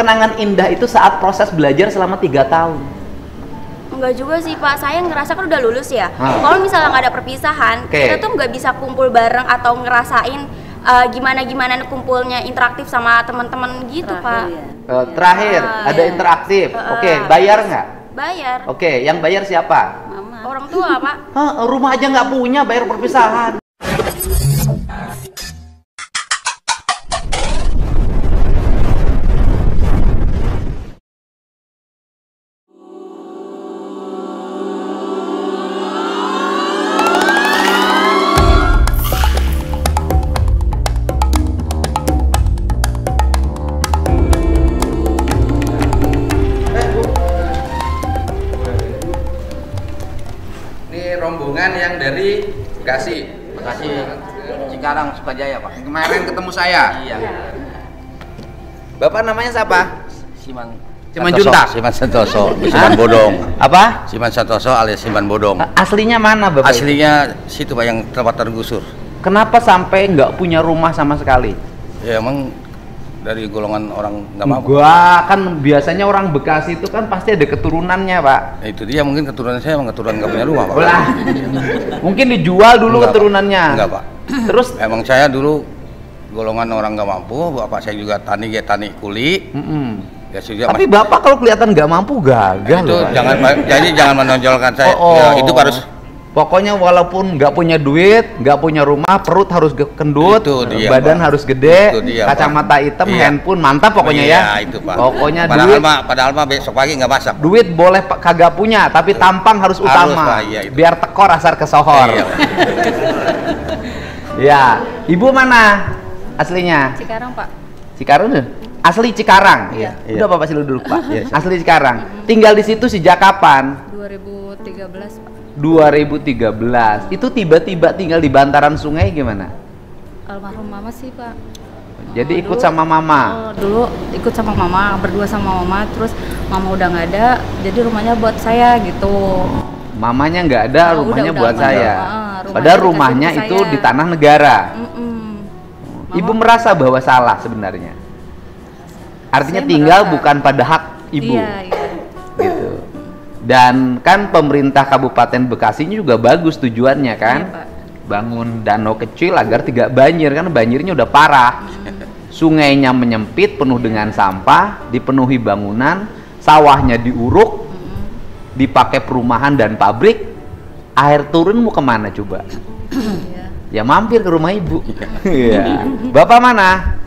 kenangan indah itu saat proses belajar selama 3 tahun. Enggak juga sih Pak, saya ngerasa kan udah lulus ya. Kalau misalnya nggak ada perpisahan, kita tuh nggak bisa kumpul bareng atau ngerasain gimana kumpulnya interaktif sama teman-teman gitu Pak. Terakhir ada interaktif. Oke, bayar nggak? Bayar. Oke, yang bayar siapa? Mama. Orang tua Pak. Rumah aja nggak punya, bayar perpisahan. Rombongan yang dari Bekasi, Cikarang, Sukajaya Pak. Kemarin ketemu saya. Iya. Bapak namanya siapa? Siman Juntak. Siman Santoso, Siman Bodong. Apa? Siman Santoso alias Siman Bodong. Aslinya mana Bapak? Aslinya situ Pak, yang tempat tergusur. Kenapa sampai nggak punya rumah sama sekali? Ya emang dari golongan orang nggak mampu. Gua kan biasanya orang Bekasi itu kan pasti ada keturunannya Pak. Itu dia, mungkin keturunan saya emang keturunan nggak punya rumah Pak. Belah. Mungkin dijual dulu Enggak, keturunannya. Enggak Pak. Terus emang saya dulu golongan orang nggak mampu. Bapak saya juga tani kuli. Ya, tapi Bapak kalau kelihatan nggak mampu gagal. Itu Pak. jadi jangan menonjolkan saya. Ya, itu harus. Pokoknya walaupun nggak punya duit, nggak punya rumah, perut harus kendut, dia, badan Pak. harus gede, Dia, kacamata hitam, handphone mantap pokoknya ya. Itu Pak. Pokoknya padahal mah besok pagi nggak masak. Duit boleh kagak punya, tapi tampang harus utama. Pak, biar tekor asar kesohor. Ya, Ibu mana aslinya? Cikarang Pak. Cikarang tuh? Asli Cikarang. Iya. Udah Bapak sini duduk Pak. Asli Cikarang. Tinggal di situ sejak kapan? 2013 Pak. 2013. Itu tiba-tiba tinggal di bantaran sungai gimana? Almarhum mama sih Pak. Jadi ikut sama mama? Dulu ikut sama mama, berdua sama mama. Terus mama udah nggak ada, jadi rumahnya buat saya gitu. Mamanya nggak ada, rumahnya buat saya. Rumahnya Padahal rumahnya itu di tanah negara. Ibu merasa bahwa salah sebenarnya. Artinya tinggal bukan pada hak ibu. Iya. Gitu. Dan kan pemerintah Kabupaten Bekasi ini juga bagus tujuannya kan, bangun danau kecil agar tidak banjir, kan banjirnya udah parah. Sungainya menyempit penuh dengan sampah, dipenuhi bangunan, sawahnya diuruk, dipakai perumahan dan pabrik. Air turun mau kemana coba? Ya mampir ke rumah ibu. Iya. Bapak mana?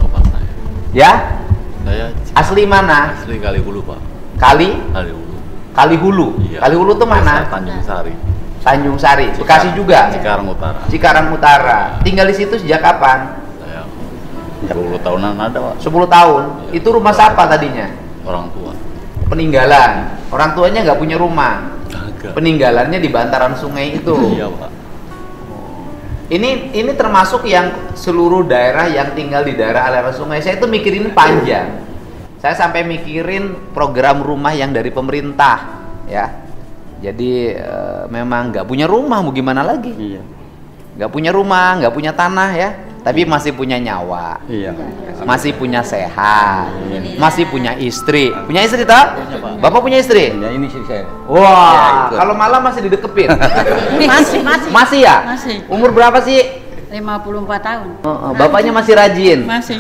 Bapak saya. Ya? Saya asli mana? Asli Kalihulu Pak. Kalihulu. Iya. Kalihulu tuh mana? Tanjung Sari. Tanjung Sari. Bekasi juga. Cikarang Utara. Cikarang Utara. Tinggal di situ sejak kapan? Saya 10 tahunan ada Pak. 10 tahun. Ya. Itu rumah siapa tadinya? Orang tua. Peninggalan. Orang tuanya nggak punya rumah. Agak. Peninggalannya di bantaran sungai itu. Iya Pak. Ini termasuk yang seluruh daerah yang tinggal di daerah aliran sungai. Saya itu mikirin panjang. Saya sampai mikirin program rumah yang dari pemerintah, ya. Jadi memang nggak punya rumah, mau gimana lagi? Iya. Nggak punya rumah, nggak punya tanah ya, tapi masih punya nyawa, Iya. masih punya sehat, masih punya istri. Punya istri tak? Bapak punya istri? Ya, ini sih saya. Wah, kalau malam masih didekepin. Masih ya? Masih. Umur berapa sih? 54 tahun. Bapaknya masih rajin. Masih.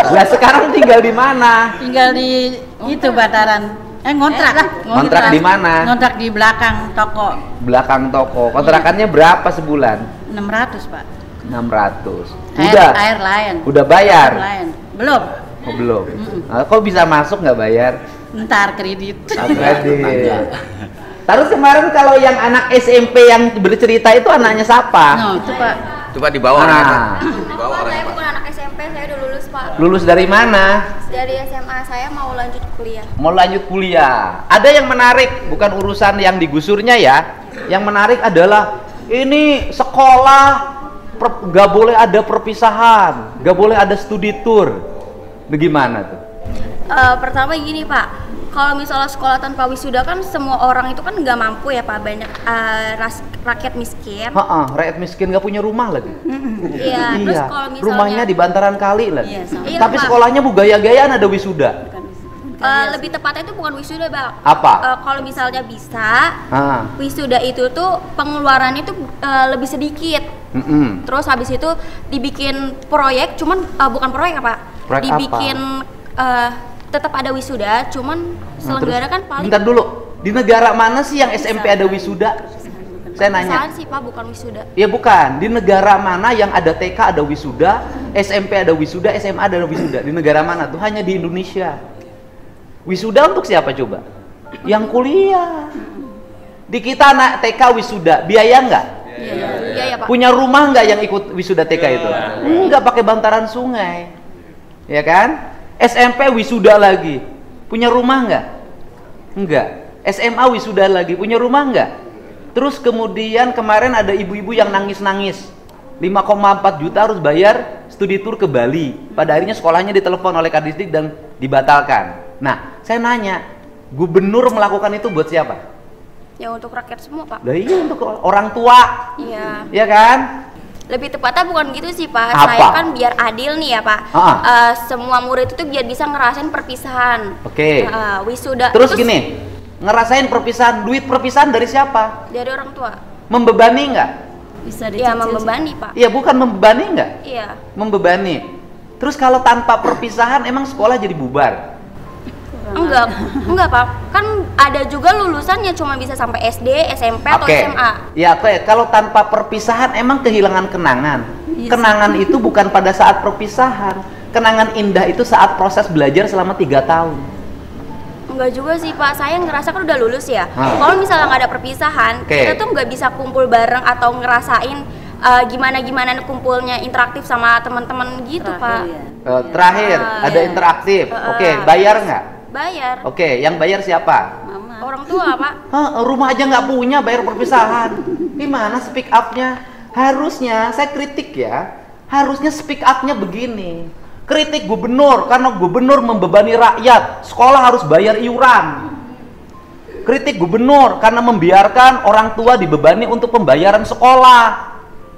Lah sekarang tinggal di mana? Tinggal di itu Bataran. Ngontrak lah. Ngontrak di mana? Ngontrak di belakang toko. Belakang toko. Kontrakannya berapa sebulan? 600 Pak. 600. Air lain. Udah bayar? Air lain. Belum. Oh, belum. Kok bisa masuk nggak bayar? Ntar kredit. Kredit. Terus kemarin kalau yang anak SMP yang bercerita itu anaknya siapa? No, itu Pak. Coba di bawah Di bawah saya bukan anak SMP, saya udah lulus Pak. Lulus dari mana? Dari SMA, saya mau lanjut kuliah. Mau lanjut kuliah. Ada yang menarik, bukan urusan yang digusurnya ya. Yang menarik adalah ini sekolah nggak boleh ada perpisahan, nggak boleh ada studi tour. Bagaimana tuh? Pertama gini Pak, kalau misalnya sekolah tanpa wisuda kan semua orang itu kan nggak mampu ya Pak, banyak rakyat miskin. Rakyat miskin nggak punya rumah lagi. Iya. Terus kalau misalnya rumahnya di bantaran kali lagi. Iya, tapi Pak. sekolahnya gaya-gayaan ada wisuda. Lebih tepatnya itu bukan wisuda Bang. Apa? Kalau misalnya bisa, wisuda itu tuh pengeluarannya tuh lebih sedikit. Terus habis itu dibikin proyek, cuman bukan proyek apa? Proyek dibikin tetap ada wisuda, cuman selenggara kan paling. Bentar dulu, di negara mana sih yang SMP ada wisuda? Saya nanya. Sih Pak, bukan wisuda. Ya bukan, di negara mana yang ada TK ada wisuda, SMP ada wisuda, SMA ada wisuda? Di negara mana tuh? Hanya di Indonesia. Wisuda untuk siapa coba? Yang kuliah. Di kita anak TK wisuda, biaya nggak? Iya Pak. Punya rumah nggak yang ikut wisuda TK itu? Nggak, pakai bantaran sungai. Ya kan? SMP wisuda lagi. Punya rumah nggak? Enggak. SMA wisuda lagi. Punya rumah nggak? Terus kemudian kemarin ada ibu-ibu yang nangis-nangis. 5,4 juta harus bayar studi tour ke Bali. Pada akhirnya sekolahnya ditelepon oleh Kadisdik dan dibatalkan. Nah, saya nanya, gubernur melakukan itu buat siapa? Ya untuk rakyat semua Pak. Lah iya, untuk orang tua. Iya. Iya kan? Lebih tepatnya bukan gitu sih Pak. Apa? Saya kan biar adil nih ya Pak. Semua murid itu biar bisa ngerasain perpisahan. Oke. Wisuda. Terus gini, ngerasain perpisahan, duit perpisahan dari siapa? Dari orang tua. Membebani nggak? Bisa Iya, membebani Pak. Iya, bukan membebani nggak? Iya. Membebani. Terus kalau tanpa perpisahan emang sekolah jadi bubar? Enggak Pak. Kan ada juga lulusannya cuma bisa sampai SD, SMP atau SMA. Ya, oke. Kalau tanpa perpisahan emang kehilangan kenangan. Kenangan itu bukan pada saat perpisahan. Kenangan indah itu saat proses belajar selama 3 tahun. Enggak juga sih Pak, saya ngerasa kan udah lulus ya. Kalau misalnya nggak ada perpisahan, kita tuh nggak bisa kumpul bareng atau ngerasain gimana kumpulnya interaktif sama teman-teman gitu Pak. Terakhir ada interaktif. Oke, bayar nggak? Bayar. Oke, yang bayar siapa? Mama. Orang tua Pak. Rumah aja nggak punya, bayar perpisahan. Gimana speak up-nya? Harusnya, saya kritik ya, harusnya speak up-nya begini. Kritik gubernur, karena gubernur membebani rakyat, sekolah harus bayar iuran. Kritik gubernur, karena membiarkan orang tua dibebani untuk pembayaran sekolah.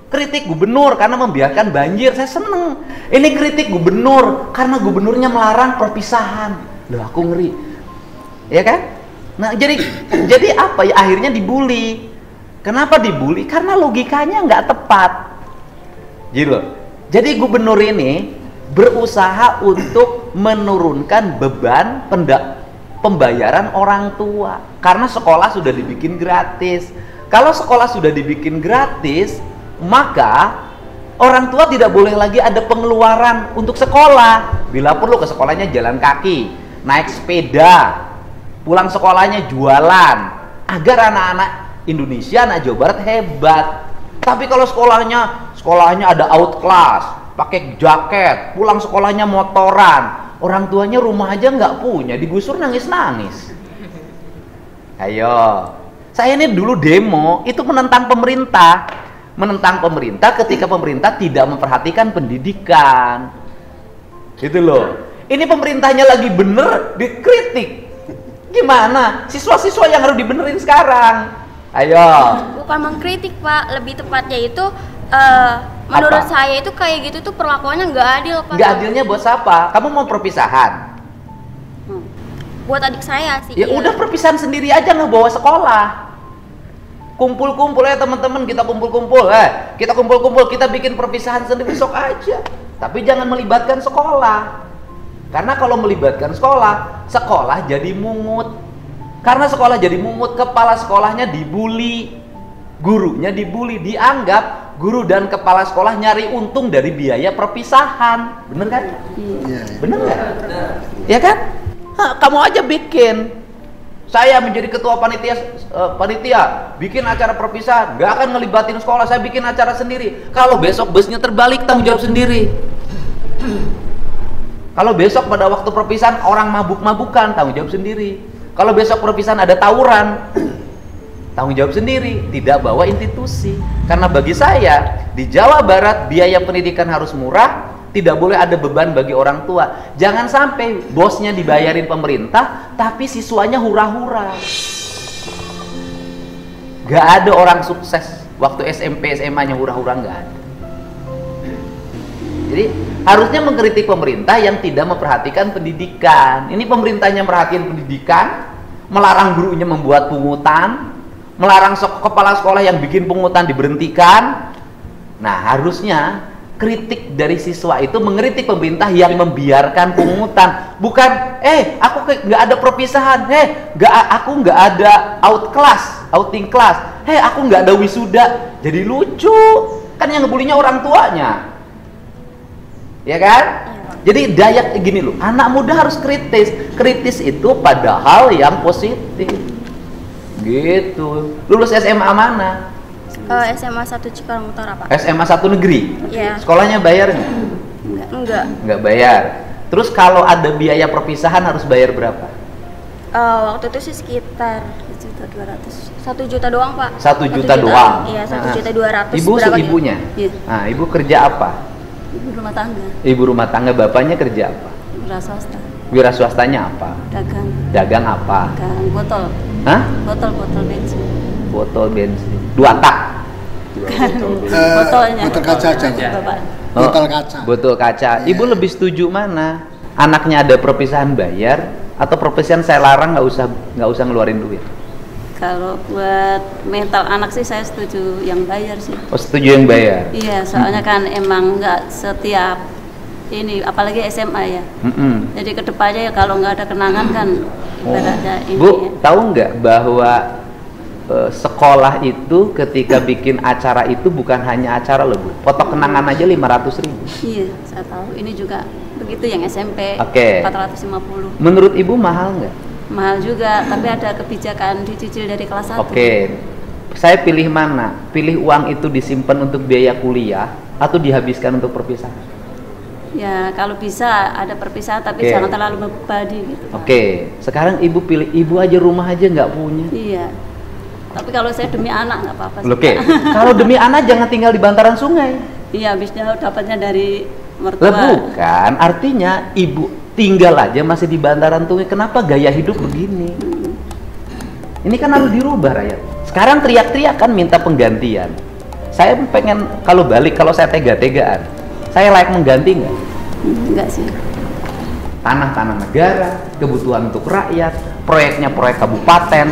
Kritik gubernur, karena membiarkan banjir, saya seneng. Ini kritik gubernur, karena gubernurnya melarang perpisahan. Loh, aku ngeri. Ya kan? Nah, jadi apa ya? Akhirnya dibully. Kenapa dibully? Karena logikanya nggak tepat. Gitu loh. Jadi gubernur ini berusaha untuk menurunkan beban pembayaran orang tua karena sekolah sudah dibikin gratis. Kalau sekolah sudah dibikin gratis, maka orang tua tidak boleh lagi ada pengeluaran untuk sekolah. Bila perlu ke sekolahnya jalan kaki, naik sepeda, pulang sekolahnya jualan, agar anak-anak Indonesia, anak Jawa Barat hebat. Tapi kalau sekolahnya ada outclass, pakai jaket, pulang sekolahnya motoran, orang tuanya rumah aja nggak punya, digusur nangis-nangis. Ayo, saya ini dulu demo, itu menentang pemerintah ketika pemerintah tidak memperhatikan pendidikan. Gitu loh. Ini pemerintahnya lagi bener, dikritik. Gimana? Siswa-siswa yang harus dibenerin sekarang. Ayo. Bukan mengkritik Pak, lebih tepatnya itu menurut saya itu kayak gitu tuh perlakuannya nggak adil Pak. Nggak adilnya buat siapa? Kamu mau perpisahan? Buat adik saya sih. Ya udah perpisahan sendiri aja, nggak bawa sekolah. Kumpul-kumpul ya teman-teman, kita kumpul-kumpul. Kita kumpul-kumpul, kita bikin perpisahan sendiri, sok aja. Tapi jangan melibatkan sekolah. Karena kalau melibatkan sekolah, sekolah jadi mungut. Karena sekolah jadi mungut, kepala sekolahnya dibully, gurunya dibully, dianggap guru dan kepala sekolah nyari untung dari biaya perpisahan. Bener kan? Iya. Bener nggak? Ya kan? Kamu aja bikin. Saya menjadi ketua panitia bikin acara perpisahan, nggak akan ngelibatin sekolah, saya bikin acara sendiri. Kalau besok busnya terbalik, tanggung jawab sendiri. Kalau besok pada waktu perpisahan orang mabuk-mabukan, tanggung jawab sendiri. Kalau besok perpisahan ada tawuran, tanggung jawab sendiri, tidak bawa institusi. Karena bagi saya di Jawa Barat biaya pendidikan harus murah, tidak boleh ada beban bagi orang tua. Jangan sampai bosnya dibayarin pemerintah, tapi siswanya hura-hura. Gak ada orang sukses waktu SMP, SMA-nya hura-hura, gak ada. Jadi harusnya mengkritik pemerintah yang tidak memperhatikan pendidikan. Ini pemerintahnya merhatiin pendidikan, melarang gurunya membuat pungutan, melarang kepala sekolah yang bikin pungutan diberhentikan. Nah, harusnya kritik dari siswa itu mengkritik pemerintah yang membiarkan pungutan, bukan aku nggak ada perpisahan, aku nggak ada outing class, aku nggak ada wisuda. Jadi lucu kan, yang ngebulinya orang tuanya, ya kan? Jadi dayak gini loh, anak muda harus kritis itu pada hal yang positif gitu. Lulus SMA mana? SMA 1 Cikarang Utara, Pak. SMA 1 negeri? Iya. Sekolahnya bayar nggak? Nggak bayar. Terus kalau ada biaya perpisahan harus bayar berapa? Waktu itu sih sekitar 1 juta doang, Pak. 1 juta doang? Iya, 1.200.000. Ibu ibunya? Iya. Nah, ibu kerja apa? Ibu rumah tangga. Ibu rumah tangga, bapaknya kerja apa? Wira swasta. Wira swastanya apa? Dagang. Dagang apa? Dagang botol. Hah? Botol bensin. Botol bensin. 2 tak? Botolnya. Botol kaca aja. Bapak. Botol kaca. Botol kaca. Ibu lebih setuju mana? Anaknya ada perpisahan bayar atau perpisahan saya larang nggak usah ngeluarin duit? Kalau buat mental anak sih saya setuju yang bayar sih. Oh, setuju yang bayar? Iya, soalnya kan emang nggak setiap ini, apalagi SMA ya. Jadi kedepannya ya kalau nggak ada kenangan kan ibaratnya ini. Bu, tahu nggak bahwa sekolah itu ketika bikin acara itu bukan hanya acara loh, Bu. Foto kenangan aja 500.000. Iya, saya tahu. Ini juga begitu yang SMP. Oke. 450. Menurut Ibu mahal nggak? Mahal juga, tapi ada kebijakan dicicil dari kelas 1. Oke. Saya pilih mana? Pilih uang itu disimpan untuk biaya kuliah atau dihabiskan untuk perpisahan? Ya, kalau bisa ada perpisahan tapi jangan terlalu membebani gitu. Oke. Sekarang Ibu pilih, Ibu aja rumah aja nggak punya. Iya. Tapi kalau saya demi anak nggak apa-apa sih. Oke. Kalau demi anak jangan tinggal di bantaran sungai. Iya, habisnya dapatnya dari mertua. Lah bukan, artinya Ibu tinggal aja masih di bantaran sungai. Kenapa gaya hidup begini? Ini kan harus dirubah, rakyat. Sekarang teriak-teriak kan minta penggantian. Saya pengen kalau balik, kalau saya tega-tegaan, saya layak mengganti nggak? Enggak sih. Tanah-tanah negara, kebutuhan untuk rakyat, proyeknya proyek kabupaten.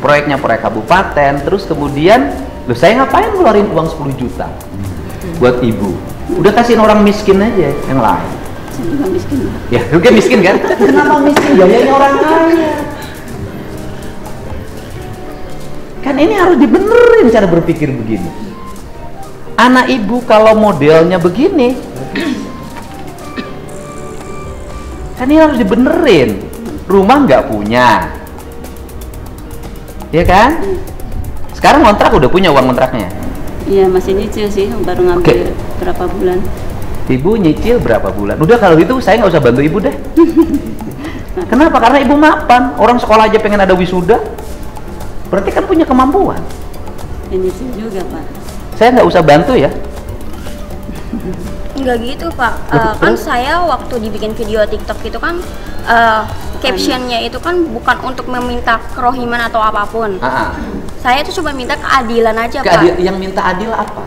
Proyeknya proyek kabupaten, terus kemudian loh, saya ngapain ngeluarin uang 10 juta buat Ibu? Udah kasihin orang miskin aja yang lain. Saya juga miskin. Ya, juga miskin kan? Kenapa miskin? Gayanya orang kaya. Kan ini harus dibenerin cara berpikir begini. Anak Ibu kalau modelnya begini, kan ini harus dibenerin. Rumah nggak punya, ya kan? Sekarang kontrak udah punya uang kontraknya? Iya, masih nyicil sih, baru ngambil berapa bulan. Ibu nyicil berapa bulan? Udah kalau itu saya nggak usah bantu Ibu deh. Kenapa? Karena Ibu mapan. Orang sekolah aja pengen ada wisuda. Berarti kan punya kemampuan. Ya, nyicil juga, Pak. Saya nggak usah bantu ya? Enggak gitu, Pak. Kan saya waktu dibikin video TikTok itu kan captionnya itu kan bukan untuk meminta kerohiman atau apapun. Saya itu cuma minta keadilan aja, Pak. Yang minta adil apa?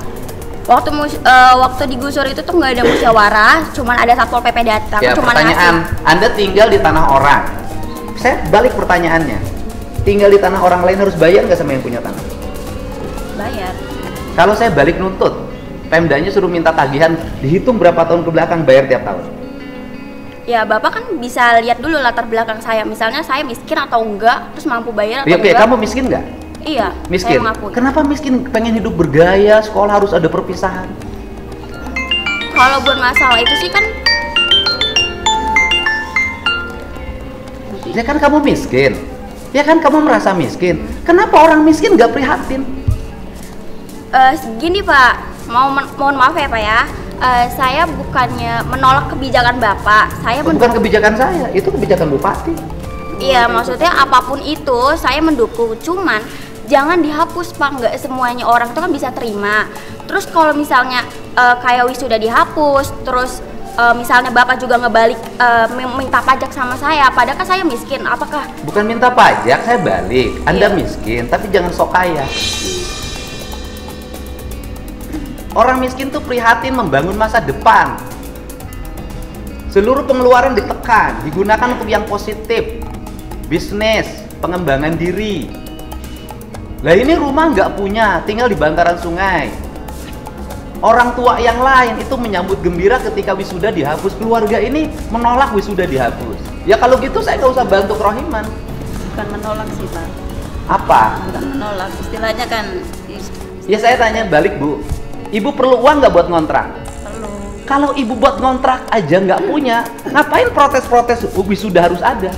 Waktu digusur itu tuh nggak ada musyawarah, cuman ada satpol PP datang. Ya, cuman pertanyaan, ngasih. Anda tinggal di tanah orang. Saya balik pertanyaannya. Tinggal di tanah orang lain harus bayar nggak sama yang punya tanah? Bayar. Kalau saya balik nuntut, Pemdanya suruh minta tagihan, dihitung berapa tahun ke belakang bayar tiap tahun. Ya, Bapak kan bisa lihat dulu latar belakang saya. Misalnya saya miskin atau enggak, terus mampu bayar atau Oke, enggak. kamu miskin nggak? Iya, Miskin. saya mengakui. Kenapa miskin? Pengen hidup bergaya, sekolah harus ada perpisahan. Kalau buat masalah itu sih kan Ya kan kamu miskin. Ya kan kamu merasa miskin. Kenapa orang miskin nggak prihatin? gini Pak, mohon maaf ya Pak ya. Saya bukannya menolak kebijakan Bapak. Saya Bukan kebijakan saya, itu kebijakan bupati. Iya, maksudnya apapun itu saya mendukung. Cuman jangan dihapus Pak, nggak semuanya orang itu kan bisa terima. Terus kalau misalnya kayak wisuda dihapus, terus misalnya Bapak juga ngebalik minta pajak sama saya, padahal kan saya miskin, apakah? Bukan minta pajak, saya balik. Anda miskin, tapi jangan sok kaya. Orang miskin tuh prihatin membangun masa depan. Seluruh pengeluaran ditekan, digunakan untuk yang positif. Bisnis, pengembangan diri. Lah ini rumah nggak punya, tinggal di bantaran sungai. Orang tua yang lain itu menyambut gembira ketika wisuda dihapus. Keluarga ini menolak wisuda dihapus. Ya kalau gitu saya nggak usah bantu kerohiman. Bukan menolak sih Pak. Apa? Bukan menolak, istilahnya kan. Ya saya tanya balik Bu, Ibu perlu uang nggak buat ngontrak? Perlu. Kalau Ibu buat ngontrak aja nggak punya, ngapain protes-protes wisuda harus ada?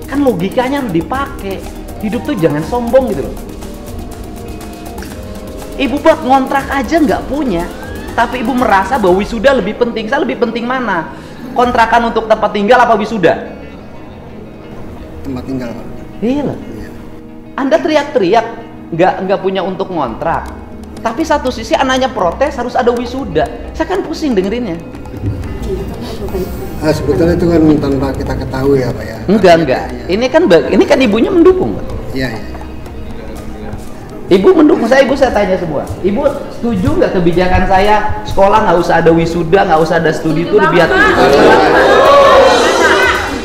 Kan logikanya harus dipakai. Hidup tuh jangan sombong gitu loh. Ibu buat ngontrak aja nggak punya, tapi Ibu merasa bahwa wisuda lebih penting. Saya lebih penting mana? Kontrakan untuk tempat tinggal apa wisuda? Tempat tinggal Pak. Iya. Anda teriak-teriak nggak punya untuk ngontrak, tapi satu sisi anaknya protes harus ada wisuda. Saya kan pusing dengerinnya. Sebetulnya itu kan tanpa kita ketahui ya Pak ya. Enggak. Ini kan ibunya mendukung. Iya. Ibu mendukung saya, saya tanya semua. Ibu setuju nggak kebijakan saya sekolah nggak usah ada wisuda, nggak usah ada studi tour biar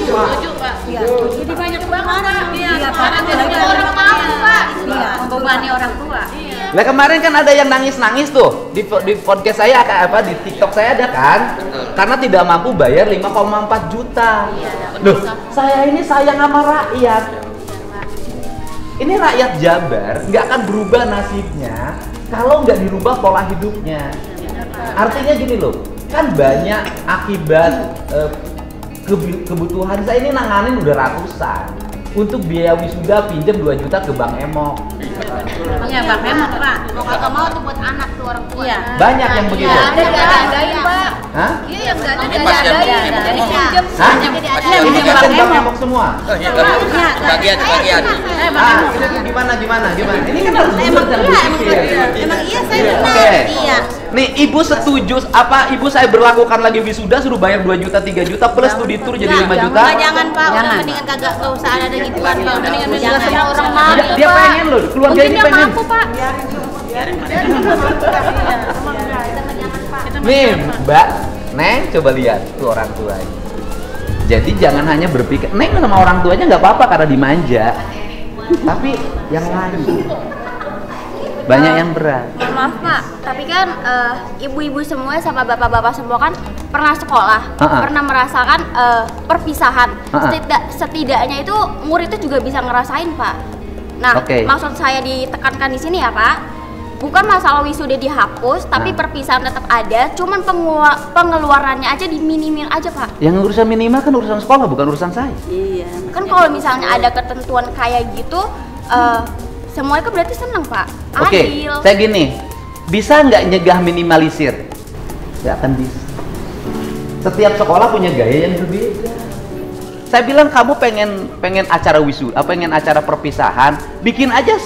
Setuju Pak. Jadi banyak banget. Iya Pak. Jadi orang mampu Pak. Membebani orang tua. Lah kemarin kan ada yang nangis-nangis tuh di podcast saya di TikTok saya ada kan? Karena tidak mampu bayar 5,4 juta. Loh, saya ini sayang sama rakyat. Ini rakyat Jabar nggak akan berubah nasibnya kalau nggak dirubah pola hidupnya. Artinya gini loh, kan banyak akibat kebutuhan. Saya ini nanganin udah ratusan. Untuk biaya wisuda pinjam 2 juta ke Bang Emok. Iya Bang Emok Pak. Mau kagak mau tuh buat anak tuh orang tua. Iya. Banyak yang begitu. Ada diadain Pak. Hah? Iya yang nggak ada Ini pasien diadain. Jadi pinjam Hah? semuanya Ini kan Bang Emok semua. Sebagian. Ini gimana? Ini kan harus Emang cara iya, berpikir. emang iya saya benar. Oke. Iya. Nih ibu setuju apa ibu saya berlakukan lagi wisuda suruh bayar 2 juta 3 juta plus studi tour jadi 5 juta? Jangan Pak, udah mendingan kagak usah ada gituan Pak. Mendingan semua orang mau. Dia pengen loh, keluarga ini pengen. Mungkin dia mampu Pak. Nih Mbak, Neng coba lihat tuh orang tuanya. Jadi jangan hanya berpikir Neng sama orang tuanya nggak apa-apa karena dimanja, tapi yang lain banyak yang berat. Maaf Pak, tapi kan ibu-ibu semua sama bapak-bapak semua kan pernah sekolah, pernah merasakan perpisahan. Setidaknya itu murid itu juga bisa ngerasain Pak. Nah, maksud saya ditekankan di sini ya Pak, bukan masalah wisuda dihapus, tapi perpisahan tetap ada, cuman pengeluarannya aja diminimin aja Pak. Yang urusan minimal kan urusan sekolah, bukan urusan saya. Iya. Kan kalau misalnya ada ketentuan kayak gitu, semuanya kan berarti seneng Pak. Oke, saya gini, bisa nggak nyegah minimalisir? Nggak akan bisa. Setiap sekolah punya gaya yang berbeda. Saya bilang kamu pengen acara wisuda, pengen acara perpisahan, bikin aja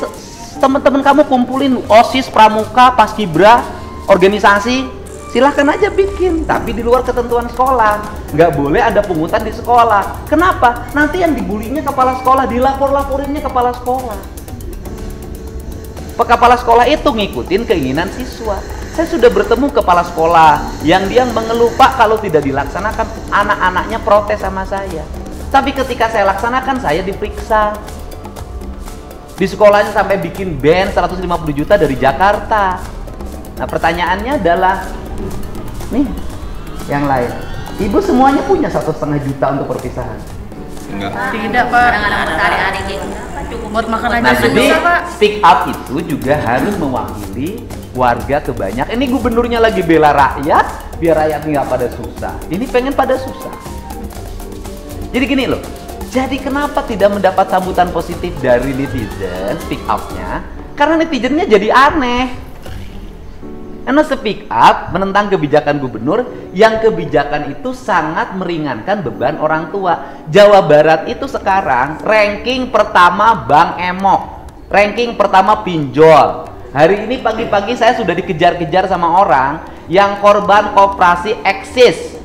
teman-teman kamu kumpulin OSIS, pramuka, paskibra, organisasi, silahkan aja bikin, tapi di luar ketentuan sekolah. Nggak boleh ada pungutan di sekolah. Kenapa? Nanti yang dibulinya kepala sekolah, dilapor-laporinnya kepala sekolah. Kepala sekolah itu ngikutin keinginan siswa. Saya sudah bertemu kepala sekolah yang dia mengeluh, Pak, kalau tidak dilaksanakan anak-anaknya protes sama saya. Tapi ketika saya laksanakan, saya diperiksa. Di sekolahnya sampai bikin band 150 juta dari Jakarta. Nah pertanyaannya adalah, nih yang lain, ibu semuanya punya 1,5 juta untuk perpisahan? Enggak. Tidak Pak. Kadang-kadang sehari-hari cukup buat makan aja. Nah jadi speak up itu juga harus mewakili warga kebanyakan. Ini gubernurnya lagi bela rakyat, biar rakyat nggak pada susah. Ini pengen pada susah. Jadi gini loh. Jadi kenapa tidak mendapat sambutan positif dari netizen speak up-nya? Karena netizennya jadi aneh. Karena speak up menentang kebijakan gubernur yang kebijakan itu sangat meringankan beban orang tua. Jawa Barat itu sekarang ranking pertama Bank Emok, ranking pertama pinjol. Hari ini pagi-pagi saya sudah dikejar-kejar sama orang yang korban koperasi eksis.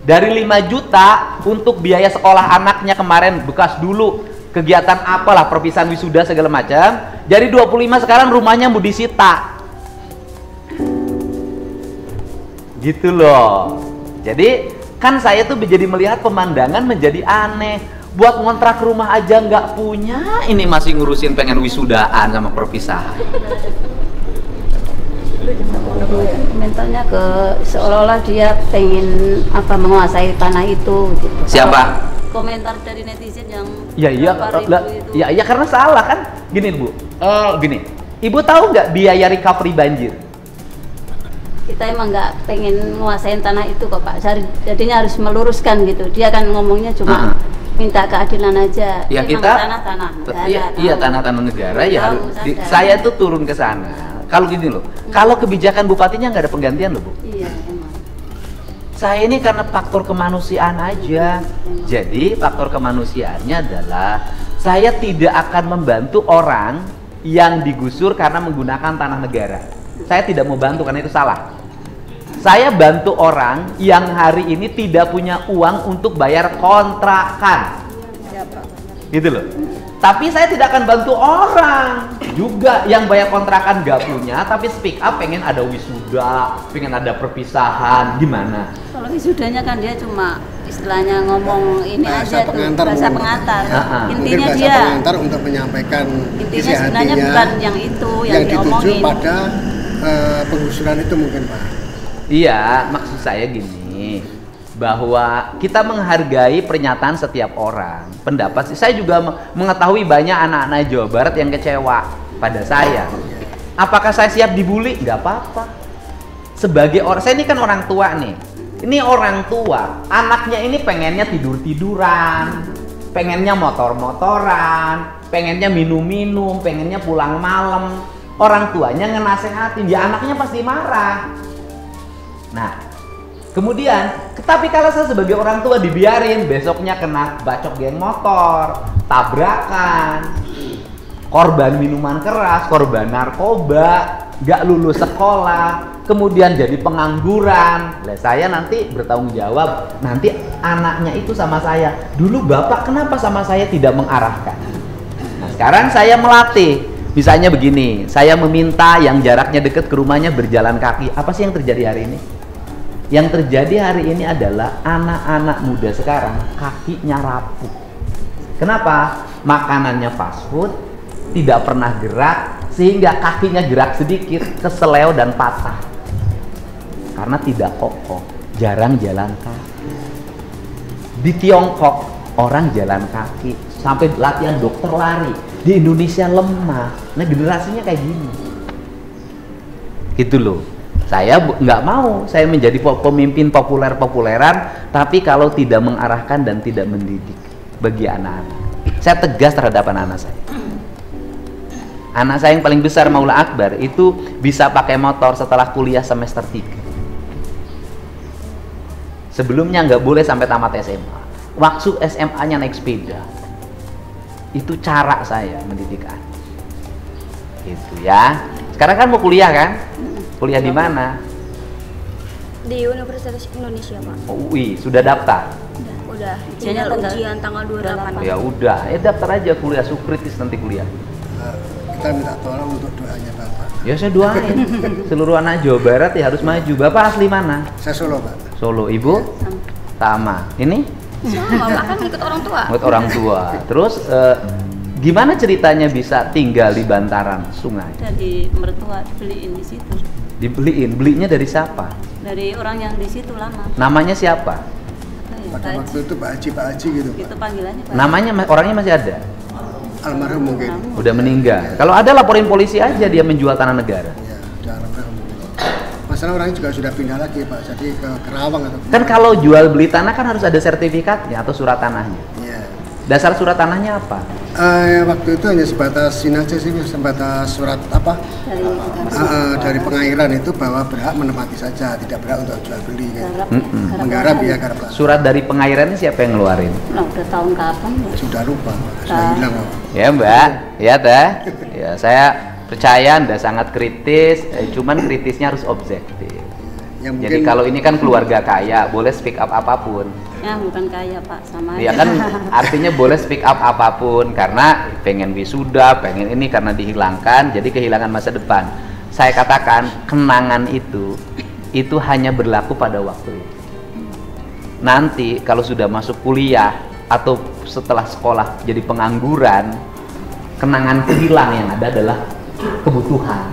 Dari 5 juta untuk biaya sekolah anaknya kemarin, bekas dulu kegiatan apalah, perpisahan wisuda segala macam. Jadi 25 sekarang rumahnya mau disita. Gitu loh. Jadi kan saya tuh jadi melihat pemandangan menjadi aneh. Buat ngontrak rumah aja nggak punya, ini masih ngurusin pengen wisudaan sama perpisahan. Komentarnya ke seolah-olah dia pengen menguasai tanah itu. Gitu. Siapa? Komentar dari netizen yang iya karena salah kan. Gini Bu, gini. Ibu tahu nggak biaya recovery banjir? Kita emang nggak pengen nguasain tanah itu kok Pak, jadinya harus meluruskan gitu. Dia kan ngomongnya cuma minta keadilan aja. Ya kita tanah tanah negara ya harus. Saya tuh turun ke sana. Kalau gini loh, kalau kebijakan bupatinya nggak ada penggantian loh Bu. Iya emang. Saya ini karena faktor kemanusiaan aja. Jadi faktor kemanusiaannya adalah saya tidak akan membantu orang yang digusur karena menggunakan tanah negara. Saya tidak mau bantu karena itu salah. Saya bantu orang yang hari ini tidak punya uang untuk bayar kontrakan. Gitu loh. Tapi saya tidak akan bantu orang juga yang bayar kontrakan gak punya, tapi speak up pengen ada wisuda, pengen ada perpisahan, gimana? Kalau wisudanya kan dia cuma istilahnya ngomong ini bahasa aja pengantar, tuh, bahasa pengantar. mungkin Intinya bahasa dia pengantar untuk menyampaikan intinya sebenarnya bukan yang itu yang dituju diomongin. pada penggusuran itu mungkin Pak. Iya, maksud saya gini, bahwa kita menghargai pernyataan setiap orang, pendapat. Saya juga mengetahui banyak anak-anak Jawa Barat yang kecewa pada saya. Apakah saya siap dibully? Nggak apa-apa. Sebagai orang, saya ini kan orang tua nih. Ini orang tua, anaknya ini pengennya tidur-tiduran, pengennya motor-motoran, pengennya minum-minum, pengennya pulang malam. Orang tuanya ngenasehatin, ya anaknya pasti marah. Nah, kemudian, tapi kalau saya sebagai orang tua dibiarin, besoknya kena bacok geng motor, tabrakan, korban minuman keras, korban narkoba, gak lulus sekolah, kemudian jadi pengangguran. Lah saya nanti bertanggung jawab, nanti anaknya itu sama saya. Dulu bapak kenapa sama saya tidak mengarahkan? Nah sekarang saya melatih. Misalnya begini, saya meminta yang jaraknya dekat ke rumahnya berjalan kaki. Apa sih yang terjadi hari ini? Yang terjadi hari ini adalah anak-anak muda sekarang kakinya rapuh. Kenapa? Makanannya fast food, tidak pernah gerak, sehingga kakinya gerak sedikit, keseleo dan patah. Karena tidak kokoh, jarang jalan kaki. Di Tiongkok, orang jalan kaki, sampai latihan dokter lari. Di Indonesia lemah. Nah generasinya kayak gini. Gitu loh. Saya nggak mau saya menjadi pemimpin populer-populeran, tapi kalau tidak mengarahkan dan tidak mendidik bagi anak-anak. Saya tegas terhadap anak-anak saya. Anak saya yang paling besar, Maula Akbar, itu bisa pakai motor setelah kuliah semester 3. Sebelumnya nggak boleh sampai tamat SMA. Waktu SMA-nya naik sepeda. Itu cara saya mendidik anak. Gitu ya. Sekarang kan mau kuliah kan? Kuliah di mana? Di Universitas Indonesia, Pak. Oh, UI, sudah daftar? Udah. Tinggal ujian tanggal 28. Ya udah, daftar aja kuliah Sukritis nanti kuliah. Kita minta tolong untuk doanya Bapak. Ya saya doain. Seluruh anak Jawa Barat ya harus maju. Bapak asli mana? Saya Solo, Pak. Solo. Ibu? Tama. Ini? Sama, Pak kan ikut orang tua. Ikut orang tua. Terus gimana ceritanya bisa tinggal di bantaran sungai? Dari mertua dibeliin di situ. Dibeliin? Belinya dari siapa? Dari orang yang di situ lama. Namanya siapa? Pada waktu itu Pak Haji gitu, Pak. Itu panggilannya Pak. Namanya, orangnya masih ada? Almarhum mungkin. Udah meninggal. Kalau ada laporin polisi aja dia menjual tanah negara. Ya, udah almarhum. Masalah orangnya juga sudah pindah lagi Pak, jadi ke Kerawang atau Kan kalau jual beli tanah kan harus ada sertifikatnya atau surat tanahnya. Iya. Dasar surat tanahnya apa? Waktu itu hanya sebatas ini aja sih, sebatas surat apa? Dari pengairan itu bahwa berhak menempati saja, tidak berhak untuk jual beli. Menggarap ya garap. Surat dari pengairan siapa yang ngeluarin? Nah, udah tahun kapan ya? Sudah lupa, sudah hilang. Ya Mbak, ya teh. Ya saya percaya Anda sangat kritis, cuman kritisnya harus objektif. Jadi kalau ini kan keluarga kaya, boleh speak up apapun. Ya bukan kaya Pak, sama Ya aja. kan artinya boleh speak up apapun karena pengen wisuda, pengen ini karena dihilangkan, jadi kehilangan masa depan. Saya katakan kenangan itu hanya berlaku pada waktu itu. Nanti kalau sudah masuk kuliah atau setelah sekolah jadi pengangguran, kenangan hilang, yang ada adalah kebutuhan.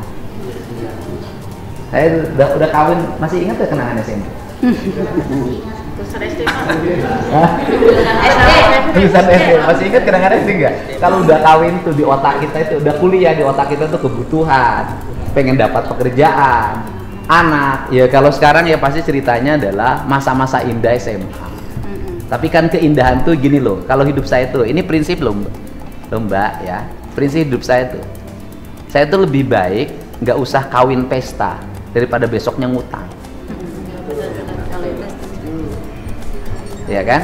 Saya udah kawin, masih ingat ya kenangan SMP? Tulisan SD, masih ingat kenangan SD nggak? Kalau udah kawin tuh di otak kita itu, udah kuliah di otak kita tuh kebutuhan, pengen dapat pekerjaan, anak. Ya kalau sekarang ya pasti ceritanya adalah masa-masa indah SMA. Tapi kan keindahan tuh gini loh, kalau hidup saya tuh, ini prinsip loh Mbak ya, prinsip hidup saya tuh lebih baik nggak usah kawin pesta daripada besoknya ngutang. Ya kan?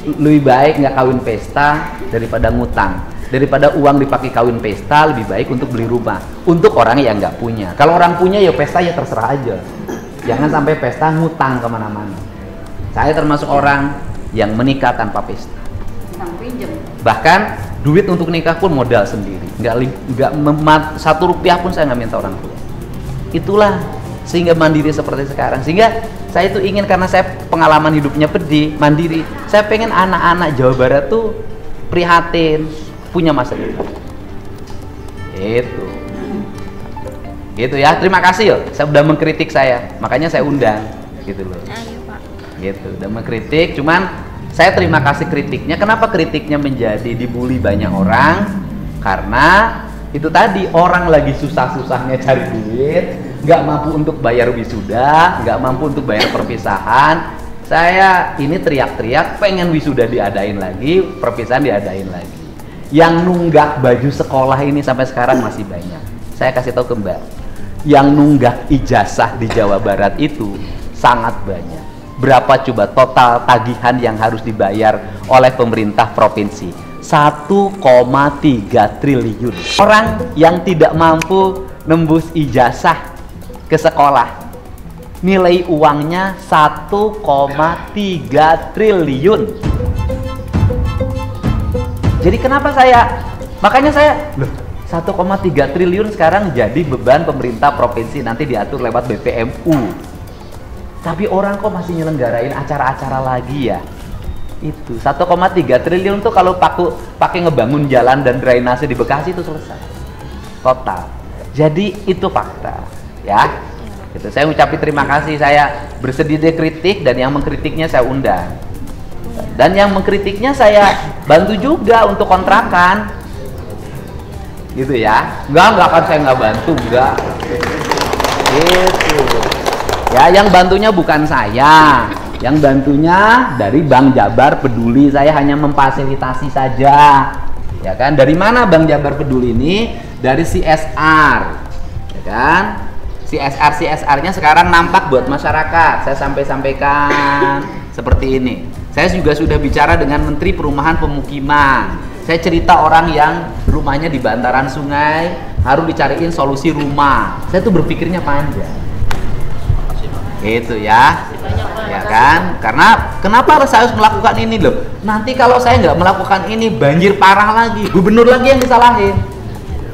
Lebih baik nggak kawin pesta daripada ngutang. Daripada uang dipakai kawin pesta, lebih baik untuk beli rumah. Untuk orang yang nggak punya. Kalau orang punya ya pesta ya terserah aja. Jangan sampai pesta ngutang kemana-mana. Saya termasuk orang yang menikah tanpa pesta. Bahkan duit untuk nikah pun modal sendiri. Nggak 1 rupiah pun saya nggak minta orang tua. Itulah sehingga mandiri seperti sekarang. Sehingga saya itu ingin, karena saya pengalaman hidupnya pedih, mandiri, saya pengen anak-anak Jawa Barat tuh prihatin, punya masa depan. Gitu ya. Terima kasih loh, saya udah mengkritik saya, makanya saya undang gitu loh. Gitu, udah mengkritik, cuman saya terima kasih kritiknya. Kenapa kritiknya menjadi dibully banyak orang? Karena itu tadi, orang lagi susah-susahnya cari duit, nggak mampu untuk bayar wisuda, nggak mampu untuk bayar perpisahan. Saya ini teriak-teriak pengen wisuda diadain lagi, perpisahan diadain lagi. Yang nunggak baju sekolah ini sampai sekarang masih banyak. Saya kasih tahu ke Mbak, yang nunggak ijazah di Jawa Barat itu sangat banyak. Berapa coba total tagihan yang harus dibayar oleh pemerintah provinsi? 1,3 triliun. Orang yang tidak mampu nembus ijazah ke sekolah, nilai uangnya 1,3 triliun. Jadi kenapa makanya saya 1,3 triliun sekarang jadi beban pemerintah provinsi, nanti diatur lewat BPMU. Tapi orang kok masih nyelenggarain acara-acara lagi ya? Itu 1,3 triliun tuh kalau pakai ngebangun jalan dan drainase di Bekasi itu selesai total. Jadi itu fakta ya. Gitu. Saya ucapin terima kasih, saya bersedia dikritik dan yang mengkritiknya saya undang. Dan yang mengkritiknya saya bantu juga untuk kontrakan. Gitu ya. Enggak kan saya nggak bantu, enggak. Gitu. Ya, yang bantunya bukan saya, yang bantunya dari Bank Jabar Peduli. Saya hanya memfasilitasi saja, ya kan? Dari mana Bank Jabar Peduli ini? Dari CSR, ya kan? CSR-nya sekarang nampak buat masyarakat. Saya sampaikan seperti ini. Saya juga sudah bicara dengan Menteri Perumahan Pemukiman. Saya cerita orang yang rumahnya di bantaran sungai harus dicariin solusi rumah. Saya tuh berpikirnya panjang. Itu ya, ya kan? Karena kenapa harus saya melakukan ini loh? Nanti kalau saya nggak melakukan ini banjir parah lagi, gubernur lagi yang disalahin.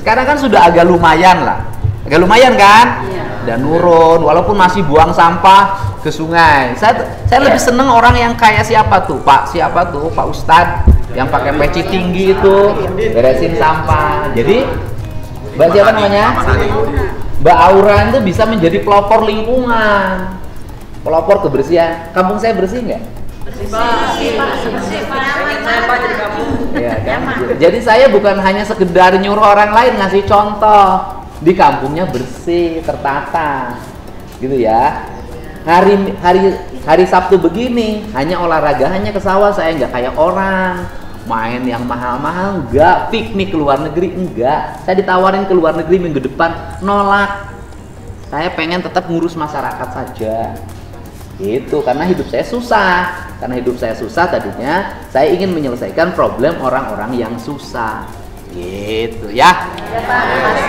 Sekarang kan sudah agak lumayan kan? Dan nurun, walaupun masih buang sampah ke sungai. Saya lebih seneng orang yang kayak siapa tuh, Pak Ustadz yang pakai peci tinggi itu beresin sampah. Jadi Mbak siapa namanya? Mbak Aura itu bisa menjadi pelopor lingkungan, pelopor kebersihan. Kampung saya bersih nggak? Bersih Pak. Ya, kan? Jadi saya bukan hanya sekedar nyuruh orang lain, ngasih contoh. Di kampungnya bersih, tertata, gitu ya. Hari Sabtu begini, hanya olahraga, hanya ke sawah. Saya nggak kayak orang main yang mahal-mahal enggak, piknik ke luar negeri enggak. Saya ditawarin ke luar negeri minggu depan, nolak. Saya pengen tetap ngurus masyarakat saja. Gitu, karena hidup saya susah. Karena hidup saya susah tadinya, saya ingin menyelesaikan problem orang-orang yang susah. Gitu ya.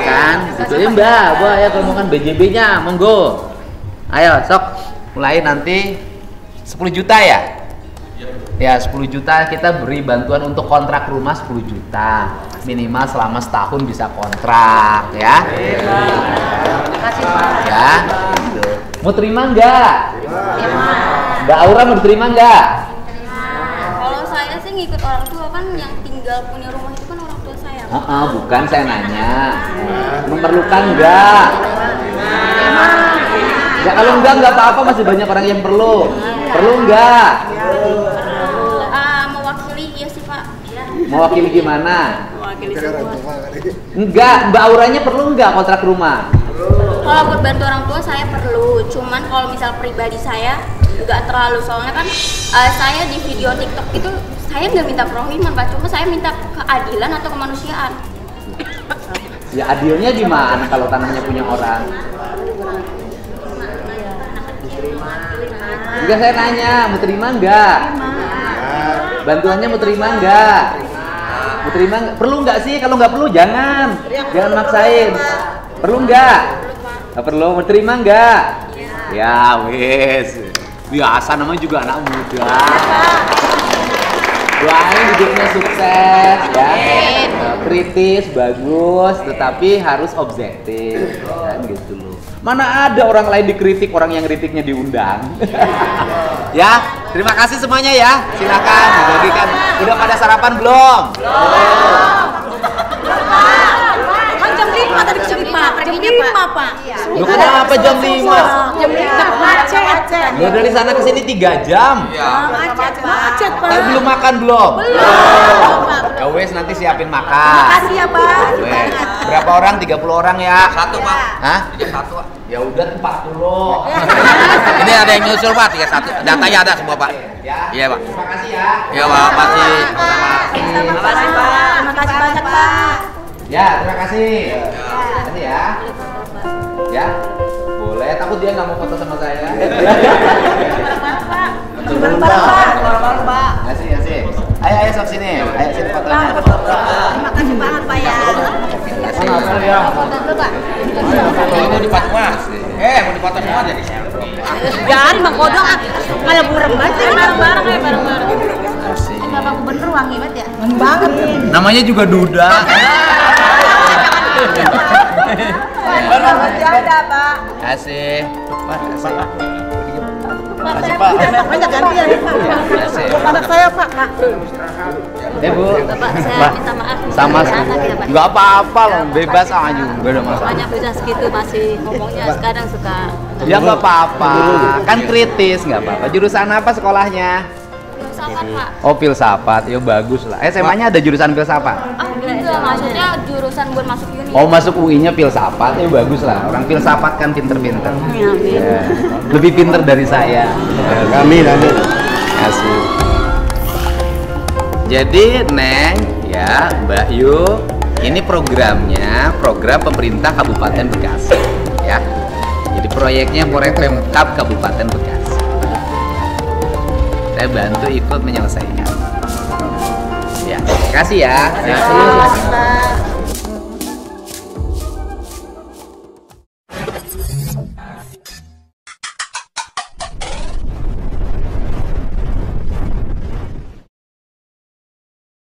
Kan, gitu ya Mbak. Gua ya ngomongkan BJB-nya, monggo. Ayo, sok mulai nanti 10 juta ya? Ya 10 juta kita beri bantuan untuk kontrak rumah 10 juta minimal selama setahun bisa kontrak ya. Ya gitu. Mau terima enggak? Mbak Aura mau terima enggak? Kalau saya sih ngikut orang tua, kan yang tinggal punya rumah itu kan orang tua saya. Bukan, saya nanya memerlukan enggak? Ya kalau enggak apa-apa, masih banyak orang yang perlu. Perlu enggak? Mewakili gimana? Mewakili Enggak, Mbak Auranya perlu enggak kontrak rumah? Kalau buat bantu orang tua saya perlu, cuman kalau misal pribadi saya nggak terlalu, soalnya kan saya di video TikTok itu saya nggak minta perohiman Pak, cuma saya minta keadilan atau kemanusiaan. Ya adilnya gimana kalau tanahnya punya orang? Enggak, saya nanya, mau terima enggak? Bantuannya mau terima enggak? Mau terima enggak? Perlu enggak sih? Kalau enggak perlu jangan maksain. Perlu enggak? Enggak perlu. Mau terima enggak? Ya wes. Biasa namanya juga anak muda. Doain hidupnya sukses ya. Kritis bagus, tetapi harus objektif kan gitu loh. Mana ada orang lain dikritik, orang yang kritiknya diundang. Ya, terima kasih semuanya ya. Silakan dibagikan. Udah pada sarapan belum? Kan jam 5 tadi jam 5 Pak. Lu kenapa jam 5? Jam 5 macet. Lu dari sana ke sini 3 jam. Macet Pak. Tapi belum makan belum? Ya wes, nanti siapin makan. Makasih ya Pak. Wes. Berapa orang? 30 orang ya? 1 Pak. Hah? 31 Pak. Ya udah 40. Ini ada yang nyusul Pak, 31. Datanya ada semua Pak. Ya. Iya Pak. Terima kasih ya. Iya Pak, makasih. Terima kasih Pak. Terima kasih banyak Pak. Ya, terima kasih. Terima kasih ya. Ya. Boleh, takut dia nggak mau foto sama saya. Kasih, kasih. Ayo sok sini. Ayo sini fotonya. Terima kasih banget Pak ya. Ini di Fatwa. Mau dipoto semua jadi selfie. Jangan Bang Kodok kayak burem banget bareng-bareng ya bareng-bareng. Bapak Gubernur wangi banget ya? Wangi banget. Namanya juga Duda. Ada Pak. Kasih. Kasih. Kasih Pak. Banyak gantian. Kasih. Anak saya Pak. Bu. Bapak saya minta maaf. Sama nggak apa-apa loh, bebas aja, nggak ada masalah. Banyak beda segitu masih ngomongnya sekarang suka. Ya nggak apa-apa, kan kritis nggak apa-apa. Jurusan apa sekolahnya? Filsafat Pak. Oh filsafat, ya bagus lah. SMA-nya ada jurusan filsafat? Enggak, maksudnya jurusan buat masuk uni. Oh masuk UI-nya filsafat, ya bagus lah. Orang filsafat kan pinter-pinter. Ya. Lebih pinter dari saya. Kami nanti. Kasih. Jadi Neng, ya Mbak Yu, ini programnya program pemerintah Kabupaten Bekasi, ya. Jadi proyeknya proyek Pemkab Kabupaten Bekasi. Saya bantu ikut menyelesaikan. Ya, terima kasih ya. Terima kasih Pak.